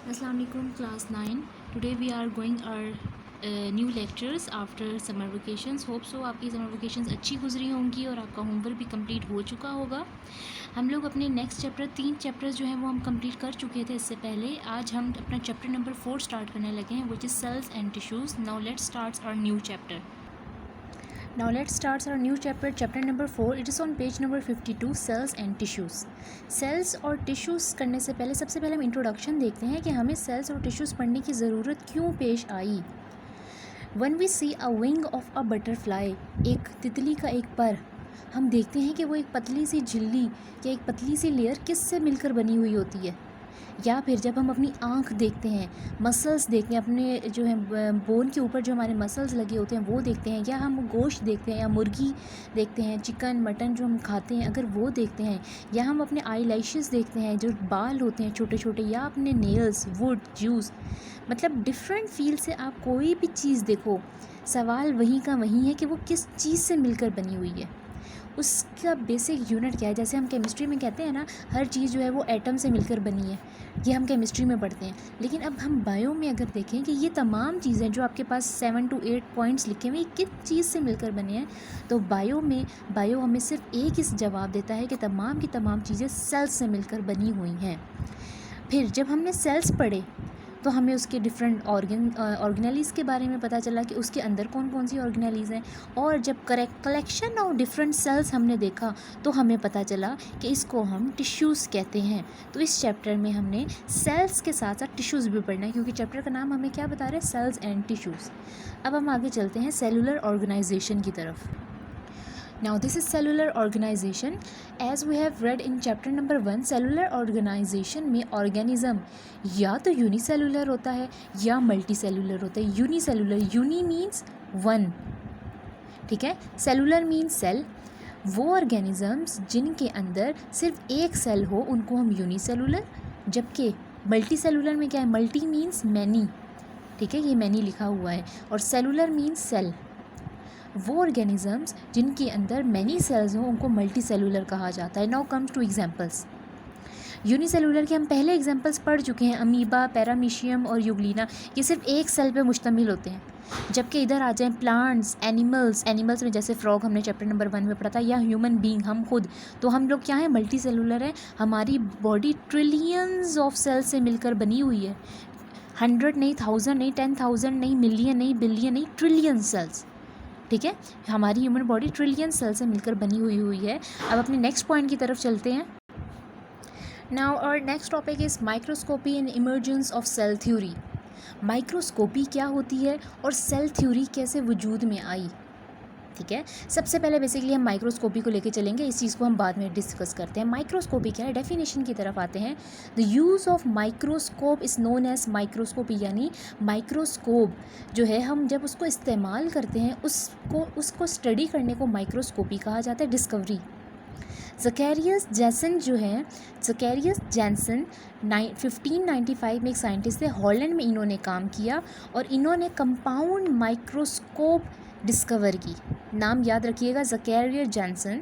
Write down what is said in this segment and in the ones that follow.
Assalamu alaikum class 9. Today we are going our new lectures after summer vacations. Hope so आपकी summer vacations अच्छी गुजरी होंगी और आपका होमवर्क भी कंप्लीट हो चुका होगा। हम लोग अपने नेक्स्ट चैप्टर 3 चैप्टर्स जो हैं वो हम कंप्लीट कर चुके थे इससे पहले। आज हम अपना चैप्टर नंबर 4 स्टार्ट करने लगे हैं which is cells and tissues. Now let's start our new chapter. Now let's start our new chapter, chapter number 4. It is on page number 52, cells and tissues. Cells और tissues करने से पहले सबसे पहले हम इंट्रोडक्शन देखते हैं कि हमें cells और tissues पढ़ने की ज़रूरत क्यों पेश आई। When we see a wing of a butterfly, एक तितली का एक पर, हम देखते हैं कि वो एक पतली सी झिल्ली या एक पतली सी लेयर किससे मिलकर बनी हुई होती है। या फिर जब हम अपनी आँख देखते हैं, मसल्स देखते हैं, अपने जो है बोन के ऊपर जो हमारे मसल्स लगे होते हैं वो देखते हैं, या हम गोश्त देखते हैं, या मुर्गी देखते हैं, चिकन मटन जो हम खाते हैं अगर वो देखते हैं, या हम अपने आई लैशेस देखते हैं जो बाल होते हैं छोटे छोटे, या अपने नेल्स, वुड, जूस, मतलब डिफरेंट फील्ड से आप कोई भी चीज़ देखो, सवाल वहीं का वहीं है कि वो किस चीज़ से मिलकर बनी हुई है, उसका बेसिक यूनिट क्या है। जैसे हम केमिस्ट्री में कहते हैं ना, हर चीज़ जो है वो एटम से मिलकर बनी है, ये हम केमिस्ट्री में पढ़ते हैं। लेकिन अब हम बायो में अगर देखें कि ये तमाम चीज़ें जो आपके पास 7 to 8 पॉइंट्स लिखे हुए किस चीज़ से मिलकर बने हैं, तो बायो हमें सिर्फ एक ही जवाब देता है कि तमाम की तमाम चीज़ें सेल्स से मिलकर बनी हुई हैं। फिर जब हमने सेल्स पढ़े तो हमें उसके डिफरेंट ऑर्गेनेलीज़ के बारे में पता चला कि उसके अंदर कौन कौन सी ऑर्गेनेलीज़ हैं, और जब कलेक्शन ऑफ डिफरेंट सेल्स हमने देखा तो हमें पता चला कि इसको हम टिश्यूज़ कहते हैं। तो इस चैप्टर में हमने सेल्स के साथ साथ टिश्यूज़ भी पढ़ना है, क्योंकि चैप्टर का नाम हमें क्या बता रहा है, सेल्स एंड टिश्यूज़। अब हम आगे चलते हैं सेलुलर ऑर्गेनाइजेशन की तरफ। Now this is cellular organization. As we have read in chapter number 1, cellular organization में organism या तो यूनिसेलुलर होता है या मल्टीसेलुलर होता है। यूनिसेलुलर, यूनि मीन्स वन, ठीक है, सेलुलर मीन्स सेल। वो ऑर्गेनिजम्स जिनके अंदर सिर्फ एक सेल हो उनको हम यूनिसेलुलर, जबकि मल्टीसेलुलर में क्या है, मल्टी मीन्स मैनी, ठीक है, ये मैनी लिखा हुआ है, और सेलुलर मीन्स सेल। वो ऑर्गेनिजम्स जिनके अंदर मैनी सेल्स हों उनको मल्टी सेलुलर कहा जाता है। Now comes to examples. Unicellular के हम पहले एग्जांपल्स पढ़ चुके हैं, अमीबा, पैरामीशियम और यूग्लिना, ये सिर्फ एक सेल पे मुश्तमिल होते हैं। जबकि इधर आ जाएं प्लांट्स, एनिमल्स में जैसे फ्रॉग हमने चैप्टर नंबर 1 में पढ़ा था, या ह्यूमन बीइंग हम खुद, तो हम लोग क्या हैं, मल्टी सेलुलर हैं। हमारी बॉडी ट्रिलियंस ऑफ सेल्स से मिलकर बनी हुई है। 100 नहीं, 1000 नहीं, 10,000 नहीं, मिलियन नहीं, बिलियन नहीं, ट्रिलियन सेल्स, ठीक है। हमारी ह्यूमन बॉडी ट्रिलियन सेल से मिलकर बनी हुई है। अब अपने नेक्स्ट पॉइंट की तरफ चलते हैं। Now our next topic is microscopy and emergence of cell theory. Microscopy क्या होती है और सेल थ्योरी कैसे वजूद में आई, ठीक है। सबसे पहले बेसिकली हम माइक्रोस्कोपी को लेके चलेंगे, इस चीज़ को हम बाद में डिस्कस करते हैं। माइक्रोस्कोपी क्या है, डेफिनेशन की तरफ आते हैं। The use of microscope is known as microscopy, यानी माइक्रोस्कोप जो है हम जब उसको इस्तेमाल करते हैं उसको स्टडी करने को माइक्रोस्कोपी कहा जाता है। डिस्कवरी ज़कैरियस जैसन जो है, ज़कैरियस जैनसन 1595 में एक साइंटिस्ट थे, हॉलैंड में इन्होंने काम किया और इन्होंने कंपाउंड माइक्रोस्कोप डिस्कवर की। नाम याद रखिएगा, ज़कैरियस जैनसन।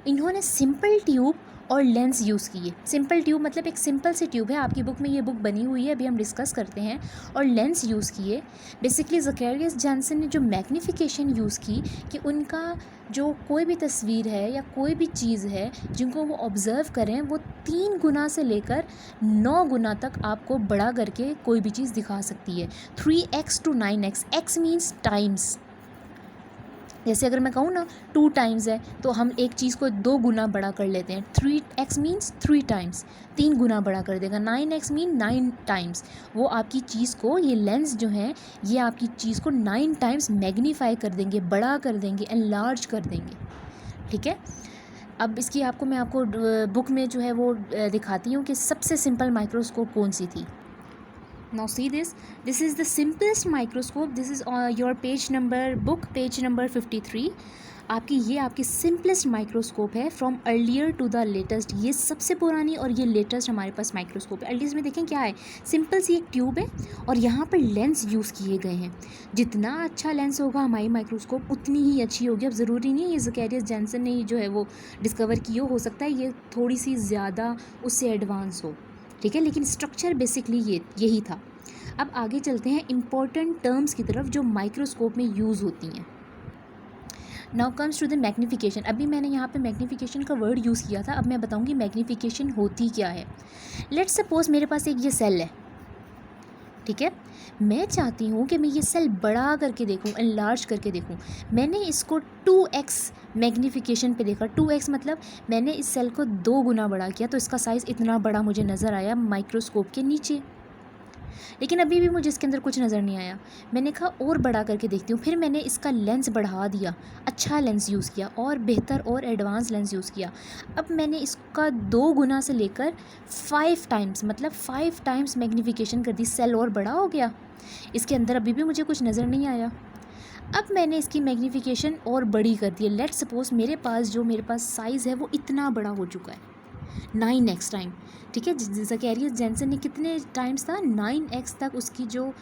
इन्होंने सिंपल ट्यूब और लेंस यूज़ किए। सिंपल ट्यूब मतलब एक सिंपल सी ट्यूब है, आपकी बुक में ये बुक बनी हुई है, अभी हम डिस्कस करते हैं, और लेंस यूज़ किए। बेसिकली ज़कैरियस जैनसन ने जो मैग्नीफिकेशन यूज़ की कि उनका जो कोई भी तस्वीर है या कोई भी चीज़ है जिनको वो ऑब्ज़र्व करें, वो 3 गुना से लेकर 9 गुना तक आपको बड़ा करके कोई भी चीज़ दिखा सकती है। 3x to 9x, x means times. जैसे अगर मैं कहूँ ना 2 टाइम्स है तो हम एक चीज़ को 2 गुना बड़ा कर लेते हैं। 3x मीन्स 3 टाइम्स, 3 गुना बड़ा कर देगा। 9x mean 9 times. वो आपकी चीज़ को, ये लेंस जो है ये आपकी चीज़ को 9 टाइम्स मैग्नीफाई कर देंगे, बड़ा कर देंगे, एनलार्ज कर देंगे, ठीक है। अब इसकी मैं आपको बुक में जो है वो दिखाती हूँ कि सबसे सिंपल माइक्रोस्कोप कौन सी थी। Now see this is the simplest microscope. This is your page number 53. आपकी सिंपलेस्ट माइक्रोस्कोप है from earlier to the latest. ये सबसे पुरानी और ये लेटेस्ट हमारे पास माइक्रोस्कोप है। अर्लीस्ट में देखें क्या है, सिंपल सी एक ट्यूब है और यहाँ पर लेंस यूज़ किए गए हैं। जितना अच्छा लेंस होगा हमारी माइक्रोस्कोप उतनी ही अच्छी होगी। अब ज़रूरी नहीं है ये ज़कैरियस जैनसन ने जो है वो डिस्कवर की हो सकता है ये थोड़ी सी ज़्यादा उससे एडवांस हो, ठीक है, लेकिन स्ट्रक्चर बेसिकली यही था। अब आगे चलते हैं इम्पोर्टेंट टर्म्स की तरफ जो माइक्रोस्कोप में यूज़ होती हैं। Now comes to the magnification. अभी मैंने यहाँ पे मैग्नीफिकेशन का वर्ड यूज़ किया था, अब मैं बताऊँगी मैग्नीफिकेशन होती क्या है। लेट्स सपोज मेरे पास एक ये सेल है, ठीक है, मैं चाहती हूँ कि मैं ये सेल बड़ा करके देखूँ, एनलार्ज करके देखूँ। मैंने इसको 2x मैग्नीफिकेशन पे देखा। 2x मतलब मैंने इस सेल को 2 गुना बड़ा किया, तो इसका साइज़ इतना बड़ा मुझे नज़र आया माइक्रोस्कोप के नीचे। लेकिन अभी भी मुझे इसके अंदर कुछ नज़र नहीं आया। मैंने कहा और बड़ा करके देखती हूँ, फिर मैंने इसका लेंस बढ़ा दिया, अच्छा लेंस यूज़ किया और बेहतर और एडवांस लेंस यूज़ किया। अब मैंने इसका 2 गुना से लेकर 5 टाइम्स मतलब 5 टाइम्स मैग्नीफिकेशन कर दी, सेल और बड़ा हो गया। इसके अंदर अभी भी मुझे कुछ नज़र नहीं आया। अब मैंने इसकी मैग्नीफिकेशन और बड़ी कर दी है। लेट्स सपोज मेरे पास साइज़ है वो इतना बड़ा हो चुका है, 9x टाइम, ठीक है। ज़कैरिया जेनसन ने कितने टाइम्स था, 9x तक उसकी जो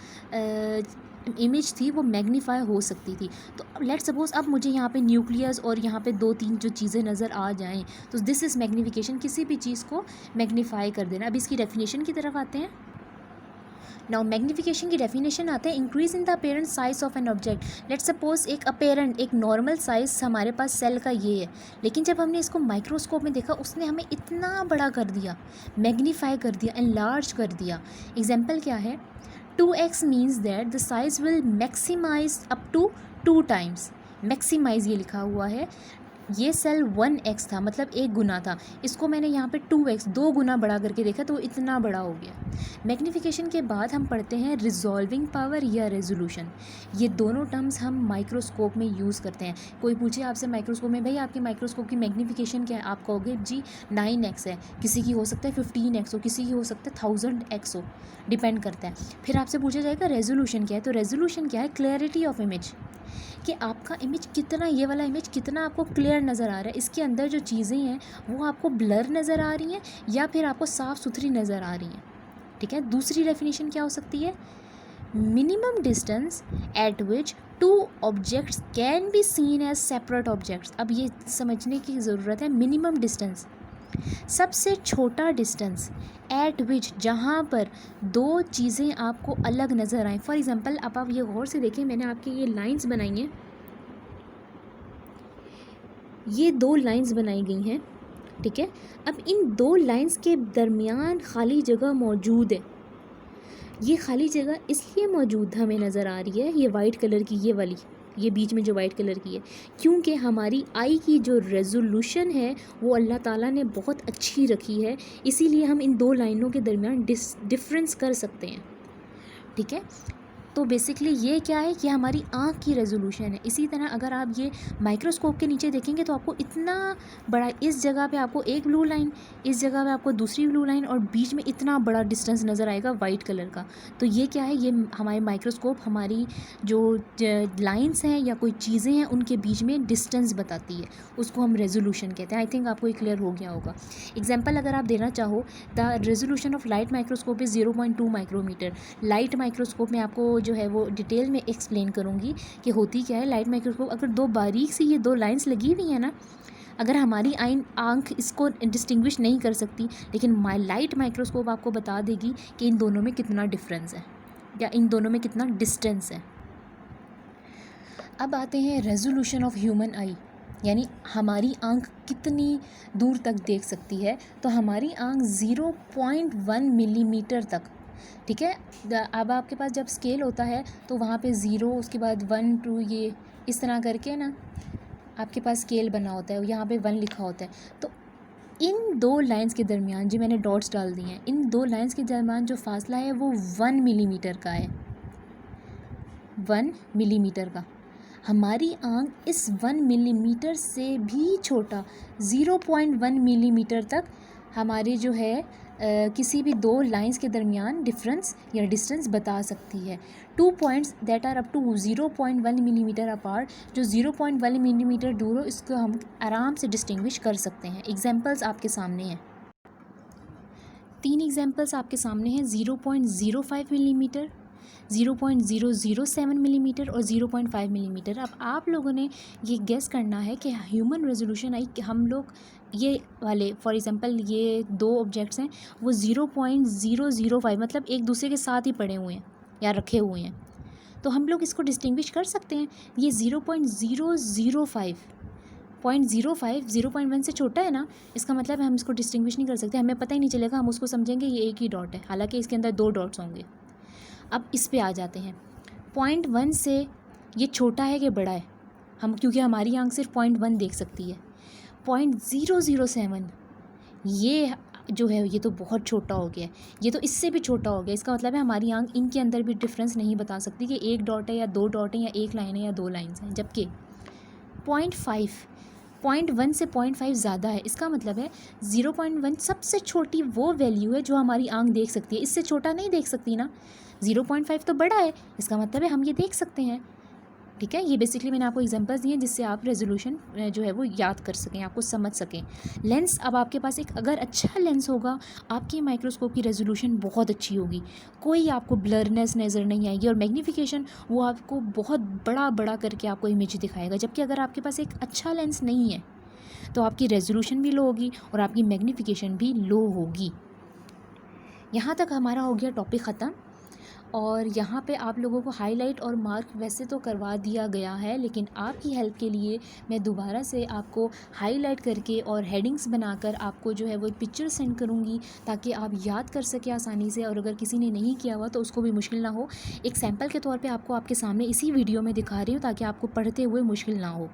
इमेज थी वो मैग्नीफाई हो सकती थी। तो लेट्स सपोज अब मुझे यहाँ पे न्यूक्लियस और यहाँ पे 2-3 जो चीज़ें नज़र आ जाएं, तो दिस इज़ मैग्नीफिकेशन, किसी भी चीज़ को मैग्नीफाई कर देना। अब इसकी डेफिनेशन की तरफ आते हैं। नाउ मैग्नीफिकेशन की डेफिनेशन आते हैं, increase in the apparent size of an object. Let's suppose एक नॉर्मल साइज़ हमारे पास सेल का ये है, लेकिन जब हमने इसको माइक्रोस्कोप में देखा उसने हमें इतना बड़ा कर दिया, मैग्नीफाई कर दिया, एनलार्ज कर दिया। एग्जाम्पल क्या है, 2x means that the size will maximise up to 2 times. Maximise ये लिखा हुआ है, ये सेल 1x था मतलब 1 गुना था, इसको मैंने यहाँ पे 2x 2 गुना बड़ा करके देखा तो इतना बड़ा हो गया। मैग्नीफिकेशन के बाद हम पढ़ते हैं रिजॉल्विंग पावर या रेजोल्यूशन। ये दोनों टर्म्स हम माइक्रोस्कोप में यूज़ करते हैं। कोई पूछे आपसे माइक्रोस्कोप में, भाई आपके माइक्रोस्कोप की मैग्नीफिकेशन क्या है, आप कहोगे जी 9x है, किसी की हो सकता है 15x हो, किसी की हो सकता है 1000x हो, डिपेंड करता है। फिर आपसे पूछा जाएगा रेजोल्यूशन क्या है, तो रेजोल्यूशन क्या है, क्लैरिटी ऑफ इमेज, कि आपका इमेज कितना, ये वाला इमेज कितना आपको क्लियर नज़र आ रहा है, इसके अंदर जो चीज़ें हैं वो आपको ब्लर नज़र आ रही हैं या फिर आपको साफ़ सुथरी नज़र आ रही हैं, ठीक है। दूसरी डेफिनेशन क्या हो सकती है, minimum distance at which 2 objects can be seen as separate objects. अब ये समझने की ज़रूरत है, मिनिमम डिस्टेंस सबसे छोटा डिस्टेंस एट विच जहाँ पर 2 चीज़ें आपको अलग नज़र आएँ। फॉर एग्ज़ाम्पल अब आप ये गौर से देखें, मैंने आपकी ये लाइंस बनाई हैं, ये 2 लाइंस बनाई गई हैं, ठीक है। अब इन 2 लाइंस के दरमियान खाली जगह मौजूद है। ये खाली जगह इसलिए मौजूद हमें नज़र आ रही है, ये वाइट कलर की, ये वाली, ये बीच में जो वाइट कलर की है, क्योंकि हमारी आई की जो रेजोल्यूशन है वो अल्लाह ताला ने बहुत अच्छी रखी है, इसीलिए हम इन 2 लाइनों के दरमियान डिफरेंस कर सकते हैं, ठीक है। तो बेसिकली ये क्या है कि हमारी आँख की रेजोल्यूशन है। इसी तरह अगर आप ये माइक्रोस्कोप के नीचे देखेंगे तो आपको इतना बड़ा, इस जगह पे आपको एक ब्लू लाइन, इस जगह पे आपको दूसरी ब्लू लाइन और बीच में इतना बड़ा डिस्टेंस नज़र आएगा वाइट कलर का। तो ये क्या है, ये हमारे माइक्रोस्कोप हमारी जो लाइन्स हैं या कोई चीज़ें हैं उनके बीच में डिस्टेंस बताती है, उसको हम रेजोल्यूशन कहते हैं। आई थिंक आपको ये क्लियर हो गया होगा। एग्जाम्पल अगर आप देना चाहो, the resolution of light microscope is 0.2 micrometre. Light microscope में आपको जो है वो डिटेल में एक्सप्लेन करूँगी कि होती क्या है। लाइट माइक्रोस्कोप, अगर 2 बारीक सी ये 2 लाइंस लगी हुई हैं ना, अगर हमारी आँख इसको डिस्टिंग्विश नहीं कर सकती, लेकिन लाइट माइक्रोस्कोप आपको बता देगी कि इन दोनों में कितना डिफरेंस है या इन दोनों में कितना डिस्टेंस है। अब आते हैं रेजोल्यूशन ऑफ ह्यूमन आई, यानी हमारी आँख कितनी दूर तक देख सकती है। तो हमारी आँख 0.1 मिलीमीटर तक, ठीक है। अब आपके पास जब स्केल होता है तो वहाँ पे 0, उसके बाद 1 2, ये इस तरह करके ना आपके पास स्केल बना होता है, यहाँ पे 1 लिखा होता है। तो इन 2 लाइंस के दरमियान, जो मैंने डॉट्स डाल दिए हैं, इन 2 लाइंस के दरमियान जो फासला है वो 1 मिलीमीटर का है, 1 मिलीमीटर का। हमारी आँख इस 1 मिलीमीटर से भी छोटा 0.1 मिलीमीटर तक हमारे जो है किसी भी 2 लाइंस के दरमियान डिफरेंस या डिस्टेंस बता सकती है। 2 points that are up to 0.1 millimetre apart, जो 0.1 मिलीमीटर दूर हो, इसको हम आराम से डिस्टिंग्विश कर सकते हैं। एग्जांपल्स आपके सामने हैं, 3 एग्जांपल्स आपके सामने हैं। 0.05 मिलीमीटर, 0.007 मिलीमीटर और 0.5 मिलीमीटर। अब आप लोगों ने ये गेस करना है कि ह्यूमन रेजोल्यूशन आई कि हम लोग ये वाले फॉर एग्जांपल ये दो ऑब्जेक्ट्स हैं वो 0.005 मतलब एक दूसरे के साथ ही पड़े हुए हैं या रखे हुए हैं, तो हम लोग इसको डिस्टिंग्विश कर सकते हैं। ये 0.005 0.1 से छोटा है ना, इसका मतलब हम इसको डिस्टिंग्विश नहीं कर सकते, हमें पता ही नहीं चलेगा, हम उसको समझेंगे ये एक ही डॉट है, हालांकि इसके अंदर 2 डॉट्स होंगे। अब इस पे आ जाते हैं। 0.1 से ये छोटा है कि बड़ा है, हम क्योंकि हमारी आंख सिर्फ 0.1 देख सकती है। 0.007 ये जो है ये तो बहुत छोटा हो गया है, ये तो इससे भी छोटा हो गया। इसका मतलब है हमारी आंख इनके अंदर भी डिफरेंस नहीं बता सकती कि एक डॉट है या 2 डॉट है या एक लाइन है या 2 लाइन्स हैं। जबकि 0.1 से 0.5 ज़्यादा है, इसका मतलब है 0.1 सबसे छोटी वो वैल्यू है जो हमारी आंख देख सकती है, इससे छोटा नहीं देख सकती ना। 0.5 तो बड़ा है, इसका मतलब है हम ये देख सकते हैं। ठीक है, ये बेसिकली मैंने आपको एग्जांपल्स दिए जिससे आप रेजोल्यूशन जो है वो याद कर सकें, आपको समझ सकें। लेंस, अब आपके पास एक अगर अच्छा लेंस होगा, आपकी माइक्रोस्कोप की रेजोल्यूशन बहुत अच्छी होगी, कोई आपको ब्लरनेस नज़र नहीं आएगी, और मैग्नीफिकेशन वो आपको बहुत बड़ा बड़ा करके आपको इमेज दिखाएगा। जबकि अगर आपके पास एक अच्छा लेंस नहीं है तो आपकी रेजोल्यूशन भी लो होगी और आपकी मैग्नीफिकेशन भी लो होगी। यहाँ तक हमारा हो गया टॉपिक ख़त्म। और यहाँ पे आप लोगों को हाईलाइट और मार्क वैसे तो करवा दिया गया है, लेकिन आपकी हेल्प के लिए मैं दोबारा से आपको हाईलाइट करके और हेडिंग्स बनाकर आपको जो है वो पिक्चर सेंड करूँगी ताकि आप याद कर सकें आसानी से, और अगर किसी ने नहीं किया हुआ तो उसको भी मुश्किल ना हो। एक सैम्पल के तौर पे आपको आपके सामने इसी वीडियो में दिखा रही हूँ ताकि आपको पढ़ते हुए मुश्किल ना हो।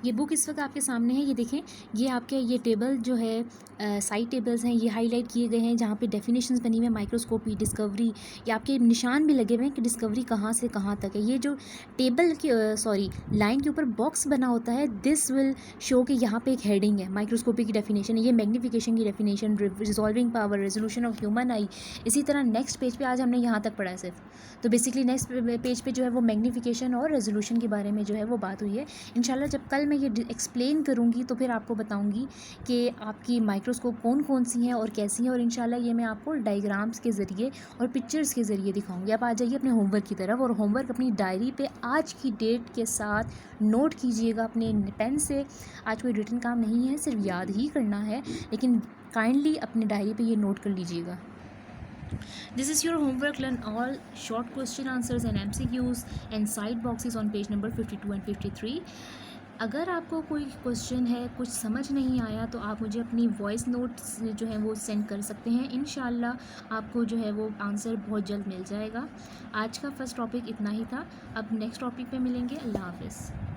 ये बुक इस वक्त आपके सामने है, ये देखें, ये आपके ये टेबल जो है साइड टेबल्स हैं, ये हाईलाइट किए गए हैं जहाँ पे डेफिनेशंस बनी हुई है, माइक्रोस्कोपी, डिस्कवरी, ये आपके निशान भी लगे हुए हैं कि डिस्कवरी कहाँ से कहाँ तक है। ये जो टेबल की लाइन के ऊपर बॉक्स बना होता है, दिस विल शो कि यहाँ पे एक हेडिंग है, माइक्रोस्कोपी की डेफिनेशन है, ये मैग्नीफिकेशन की definition, resolving power, resolution of human आई। इसी तरह नेक्स्ट पेज पे आज हमने यहाँ तक पढ़ा है सिर्फ, तो बेसिकली नेक्स्ट पेज पे जो है वो मैग्नीफिकेशन और रेजोल्यूशन के बारे में जो है वो बात हुई है। इंशाल्लाह जब कल मैं ये एक्सप्लेन करूँगी तो फिर आपको बताऊँगी कि आपकी माइक्रोस्कोप कौन कौन सी हैं और कैसी हैं, और इंशाल्लाह ये मैं आपको डायग्राम्स के ज़रिए और पिक्चर्स के ज़रिए दिखाऊँगी। आप आ जाइए अपने होमवर्क की तरफ, और होमवर्क अपनी डायरी पे आज की डेट के साथ नोट कीजिएगा अपने पेन से। आज कोई रिटन काम नहीं है, सिर्फ याद ही करना है, लेकिन काइंडली अपनी डायरी पे ये नोट कर लीजिएगा। This is your homework. Learn all short question answers and MCQs and side boxes on page number 52 and 53. अगर आपको कोई क्वेश्चन है, कुछ समझ नहीं आया, तो आप मुझे अपनी वॉइस नोट्स जो है वो सेंड कर सकते हैं। इंशाल्लाह आपको जो है वो आंसर बहुत जल्द मिल जाएगा। आज का फर्स्ट टॉपिक इतना ही था, अब नेक्स्ट टॉपिक पे मिलेंगे। अल्लाह हाफ़िज़।